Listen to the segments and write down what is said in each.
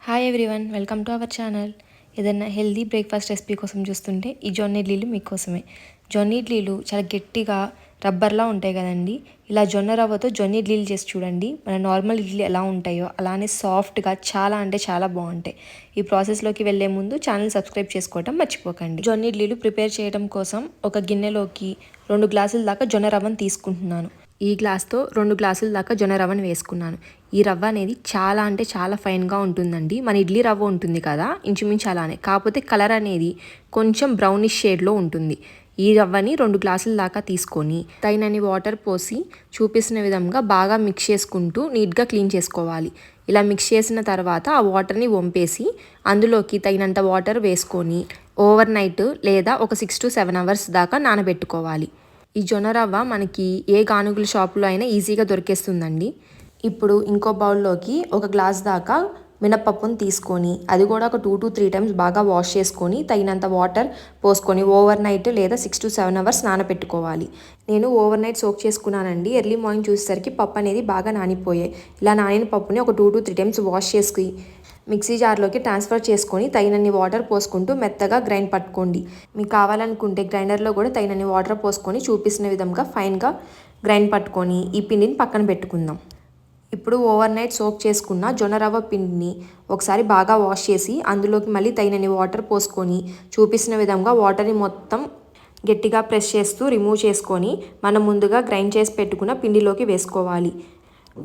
Hi everyone, welcome to our channel. ఏదైనా healthy breakfast recipe కోసం చూస్తుంటే ఈ జొన్న ఇడ్లీలు మీకోసమే. జొన్న ఇడ్లీలు చాలా గట్టిగా రబ్బర్లా ఉంటాయి కదండి. ఇలా జొన్న రవ్వతో జొన్న ఇడ్లీలు చేసి చూడండి. మన నార్మల్ ఇడ్లీ ఎలా ఉంటాయో అలానే సాఫ్ట్గా చాలా అంటే చాలా బాగుంటాయి. ఈ ప్రాసెస్లోకి వెళ్ళే ముందు ఛానల్ సబ్స్క్రైబ్ చేసుకోవడం మర్చిపోకండి. జొన్న ఇడ్లీలు ప్రిపేర్ చేయడం కోసం ఒక గిన్నెలోకి 2 గ్లాసుల దాకా జొన్న రవ్వను తీసుకుంటున్నాను. ఈ గ్లాస్తో 2 గ్లాసుల దాకా జొన్న రవ్వను వేసుకున్నాను. ఈ రవ్వ అనేది చాలా అంటే చాలా ఫైన్గా ఉంటుందండి. మన ఇడ్లీ రవ్వ ఉంటుంది కదా, ఇంచుమించు అలానే, కాకపోతే కలర్ అనేది కొంచెం బ్రౌనిష్ షేడ్లో ఉంటుంది. ఈ రవ్వని 2 గ్లాసుల దాకా తీసుకొని తగినన్ని వాటర్ పోసి చూపిస్తున్న విధంగా బాగా మిక్స్ చేసుకుంటూ నీట్గా క్లీన్ చేసుకోవాలి. ఇలా మిక్స్ చేసిన తర్వాత ఆ వాటర్ని వంపేసి అందులోకి తగినంత వాటర్ వేసుకొని ఓవర్ నైట్ లేదా ఒక 6 to 7 అవర్స్ దాకా నానబెట్టుకోవాలి. ఈ జొన్న రవ్వ మనకి ఏ గానుగుల షాపులో అయినా ఈజీగా దొరికేస్తుందండి. ఇప్పుడు ఇంకో బౌల్లోకి 1 గ్లాస్ దాకా మినపప్పును తీసుకొని అది కూడా ఒక 2 to 3 టైమ్స్ బాగా వాష్ చేసుకొని తగినంత వాటర్ పోసుకొని ఓవర్ నైట్ లేదా 6 to 7 అవర్స్ నానబెట్టుకోవాలి. నేను ఓవర్ నైట్ సోక్ చేసుకున్నానండి. ఎర్లీ మార్నింగ్ చూసేసరికి పప్పు అనేది బాగా నానిపోయాయి. ఇలా నానిన పప్పుని ఒక 2 to 3 టైమ్స్ వాష్ చేసి మిక్సీ జార్లోకి ట్రాన్స్ఫర్ చేసుకొని తగినన్ని వాటర్ పోసుకుంటూ మెత్తగా గ్రైండ్ పట్టుకోండి. మీకు కావాలనుకుంటే గ్రైండర్లో కూడా తగినన్ని వాటర్ పోసుకొని చూపిస్తున్న విధంగా ఫైన్గా గ్రైండ్ పట్టుకొని ఈ పిండిని పక్కన పెట్టుకుందాం. ఇప్పుడు ఓవర్ నైట్ సోక్ చేసుకున్న జొన్న రవ్వ పిండిని ఒకసారి బాగా వాష్ చేసి అందులోకి మళ్ళీ తగినన్ని వాటర్ పోసుకొని చూపిస్తున్న విధంగా వాటర్ని మొత్తం గట్టిగా ప్రెస్ చేస్తూ రిమూవ్ చేసుకొని మనం ముందుగా గ్రైండ్ చేసి పెట్టుకున్న పిండిలోకి వేసుకోవాలి.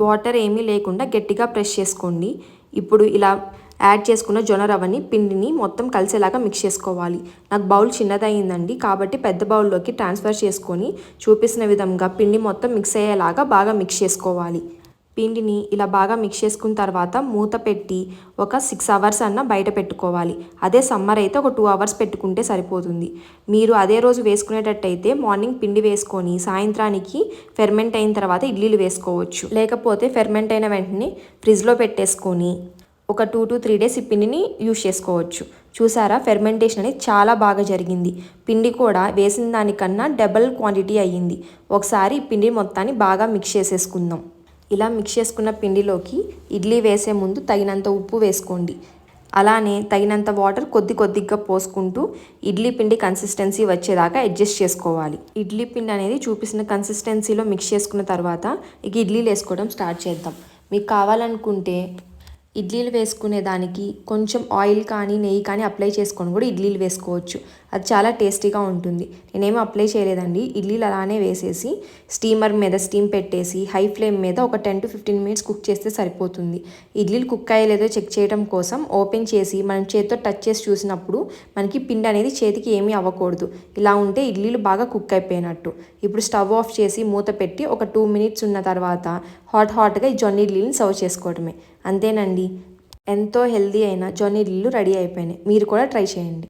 వాటర్ ఏమీ లేకుండా గట్టిగా ప్రెస్ చేసుకోండి. ఇప్పుడు ఇలా యాడ్ చేసుకున్న జొన్న రవ్వని పిండిని మొత్తం కలిసేలాగా మిక్స్ చేసుకోవాలి. నాకు బౌల్ చిన్నదయ్యిందండి, కాబట్టి పెద్ద బౌల్లోకి ట్రాన్స్ఫర్ చేసుకొని చూపిస్తున్న విధంగా పిండి మొత్తం మిక్స్ అయ్యేలాగా బాగా మిక్స్ చేసుకోవాలి. పిండిని ఇలా బాగా మిక్స్ చేసుకున్న తర్వాత మూత పెట్టి ఒక 6 అవర్స్ అన్న బయట పెట్టుకోవాలి. అదే సమ్మర్ అయితే ఒక 2 అవర్స్ పెట్టుకుంటే సరిపోతుంది. మీరు అదే రోజు వేసుకునేటట్టయితే మార్నింగ్ పిండి వేసుకొని సాయంత్రానికి ఫెర్మెంట్ అయిన తర్వాత ఇడ్లీలు వేసుకోవచ్చు. లేకపోతే ఫెర్మెంట్ అయిన వెంటనే ఫ్రిడ్జ్లో పెట్టేసుకొని ఒక 2 to 3 డేస్ ఈ పిండిని యూజ్ చేసుకోవచ్చు. చూసారా, ఫెర్మెంటేషన్ అనేది చాలా బాగా జరిగింది. పిండి కూడా వేసిన దానికన్నా డబుల్ క్వాంటిటీ అయ్యింది. ఒకసారి ఈ పిండి మొత్తాన్ని బాగా మిక్స్ చేసేసుకుందాం. ఇలా మిక్స్ చేసుకున్న పిండిలోకి ఇడ్లీ వేసే ముందు తగినంత ఉప్పు వేసుకోండి. అలానే తగినంత వాటర్ కొద్దిగా పోసుకుంటూ ఇడ్లీ పిండి కన్సిస్టెన్సీ వచ్చేదాకా అడ్జస్ట్ చేసుకోవాలి. ఇడ్లీ పిండి అనేది చూపిస్తున్న కన్సిస్టెన్సీలో మిక్స్ చేసుకున్న తర్వాత ఇక ఇడ్లీలు వేసుకోవడం స్టార్ట్ చేద్దాం. మీకు కావాలనుకుంటే ఇడ్లీలు వేసుకునే దానికి కొంచెం ఆయిల్ కానీ నెయ్యి కానీ అప్లై చేసుకొని కూడా ఇడ్లీలు వేసుకోవచ్చు. అది చాలా టేస్టీగా ఉంటుంది. నేనేమీ అప్లై చేయలేదండి. ఇడ్లీలు అలానే వేసేసి స్టీమర్ మీద స్టీమ్ పెట్టేసి హై ఫ్లేమ్ మీద ఒక 10 to 15 మినిట్స్ కుక్ చేస్తే సరిపోతుంది. ఇడ్లీలు కుక్ అయ్యలేదో చెక్ చేయడం కోసం ఓపెన్ చేసి మనం చేతితో టచ్ చేసి చూసినప్పుడు మనకి పిండి అనేది చేతికి ఏమీ అవ్వకూడదు. ఇలా ఉంటే ఇడ్లీలు బాగా కుక్ అయిపోయినట్టు. ఇప్పుడు స్టవ్ ఆఫ్ చేసి మూత పెట్టి ఒక 2 మినిట్స్ ఉన్న తర్వాత హాట్గా ఈ జొన్న ఇడ్లీని సర్వ్ చేసుకోవడమే. అంతేనండి, ఎంతో హెల్దీ అయిన జొన్న ఇడ్లీలు రెడీ అయిపోయినాయి. మీరు కూడా ట్రై చేయండి.